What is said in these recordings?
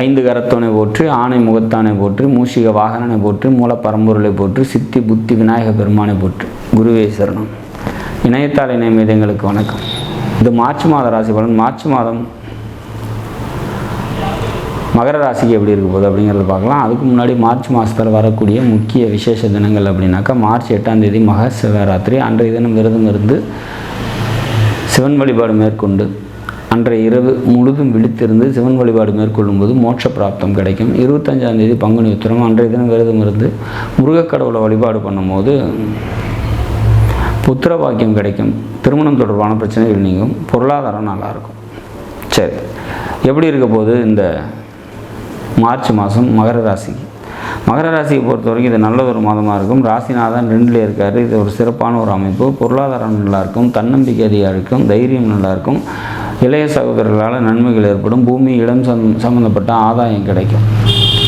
ஐந்து கரத்தோனை போற்றி, ஆணை முகத்தானை போற்றி, மூஷிக வாகனனை போற்றி, மூல பரம்பொருளை போற்றி, சித்தி புத்தி விநாயக பெருமானை போற்றி. குருவே சரணம். இணையத்தால் இணைய எங்களுக்கு வணக்கம். இது மார்ச் மாத ராசி பலன். மார்ச் மாதம் மகர ராசிக்கு எப்படி இருக்க போகுது அப்படிங்கிறத பார்க்கலாம். அதுக்கு முன்னாடி மார்ச் மாதத்தில் வரக்கூடிய முக்கிய விசேஷ தினங்கள் அப்படின்னாக்கா, மார்ச் 8ஆம் தேதி மகா சிவராத்திரி. அன்றைய தினம் விரதம் இருந்து சிவன் வழிபாடு மேற்கொண்டு அன்றைய இரவு முழுதும் விழித்திருந்து சிவன் வழிபாடு மேற்கொள்ளும்போது மோட்ச பிராப்தம் கிடைக்கும். 25ஆம் தேதி பங்குனி உத்திரம். அன்றைய தினம் விரதம் இருந்து முருகக்கடவுளை வழிபாடு பண்ணும்போது புத்திர பாக்கியம் கிடைக்கும். திருமணம் தொடர்பான பிரச்சனைகள் நீங்கும். பொருளாதாரம் நல்லாயிருக்கும். சரி, எப்படி இருக்க போது இந்த மார்ச் மாதம் மகர ராசிக்கு? மகர ராசியை பொறுத்த வரைக்கும் இது நல்ல ஒரு மாதமாக இருக்கும். ராசிநாதன் 2ல் இருக்கார். இது ஒரு சிறப்பான ஒரு அமைப்பு. பொருளாதாரம் நல்லாயிருக்கும். தன்னம்பிக்கை அதிகம் இருக்கும். தைரியம் நல்லாயிருக்கும். இளைய சகோதரர்களால் நன்மைகள் ஏற்படும். பூமி இடம் சம்மந்தப்பட்ட ஆதாயம் கிடைக்கும்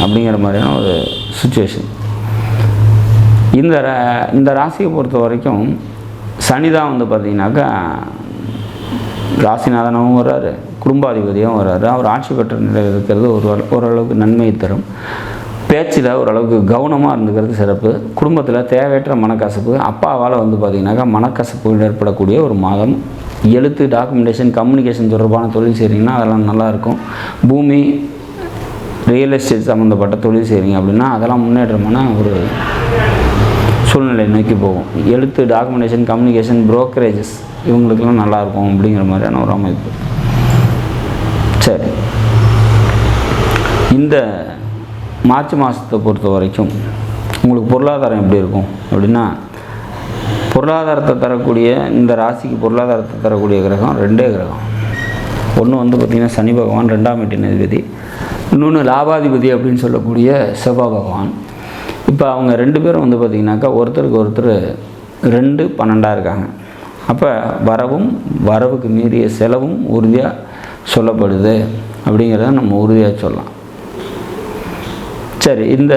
அப்படிங்கிற மாதிரியான ஒரு சுச்சுவேஷன். இந்த ராசியை பொறுத்த வரைக்கும் சனிதான் வந்து பார்த்திங்கனாக்கா ராசிநாதனாகவும் வர்றாரு, குடும்பாதிபதியாகவும் வர்றாரு. அவர் ஆட்சி பெற்ற நிலையில் இருக்கிறது ஓரளவுக்கு நன்மையை தரும். பேச்சில் ஓரளவுக்கு கவனமாக இருந்துக்கிறது சிறப்பு. குடும்பத்தில் தேவையற்ற மனக்கசப்பு, அப்பாவால் வந்து பார்த்திங்கனாக்கா மனக்கசப்பு ஏற்படக்கூடிய ஒரு மாதம். எழுத்து, டாக்குமெண்டேஷன், கம்யூனிகேஷன் தொடர்பான தொழில் செய்கிறீங்கன்னா அதெல்லாம் நல்லாயிருக்கும். பூமி, ரியல் எஸ்டேட் சம்மந்தப்பட்ட தொழில் செய்கிறீங்க அப்படின்னா அதெல்லாம் முன்னேற்றமான ஒரு சூழ்நிலை நோக்கி போகும். எழுத்து, டாக்குமெண்டேஷன், கம்யூனிகேஷன், புரோக்கரேஜஸ் இவங்களுக்கெல்லாம் நல்லாயிருக்கும் அப்படிங்கிற மாதிரியான ஒரு அமைப்பு. சரி, இந்த மார்ச் மாதத்தை பொறுத்த வரைக்கும் உங்களுக்கு பொருளாதாரம் எப்படி இருக்கும் அப்படின்னா, பொருளாதாரத்தை தரக்கூடிய இந்த ராசிக்கு பொருளாதாரத்தை தரக்கூடிய கிரகம் 2 கிரகம். ஒன்று வந்து பார்த்திங்கன்னா சனி பகவான் 2ஆம் வீட்டின் அதிபதி, இன்னொன்று லாபாதிபதி அப்படின்னு சொல்லக்கூடிய செவ்வாய் பகவான். இப்போ அவங்க 2 பேரும் வந்து பார்த்திங்கனாக்கா ஒருத்தருக்கு ஒருத்தர் 2, 12 இருக்காங்க. அப்போ வரவுக்கு மீறிய செலவும் உறுதியாக சொல்லப்படுது அப்படிங்கிறத நம்ம உறுதியாக சொல்லலாம். சரி, இந்த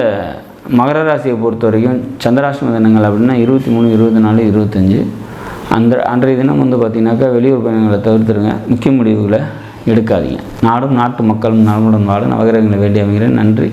மகர ராசியை பொறுத்த வரைக்கும் சந்திராஷ்டம தினங்கள் அப்படின்னா 23, 24, 25. அன்றைய தினம் வந்து பார்த்திங்கனாக்கா வெளியூர் பயணங்களை தவிர்த்துருங்க. முக்கிய முடிவுகளை எடுக்காதீங்க. நாடும் நாட்டு மக்களும் நலமுடன் வாழ நவகிரகங்களை வேண்டி அமைகிறேன். நன்றி.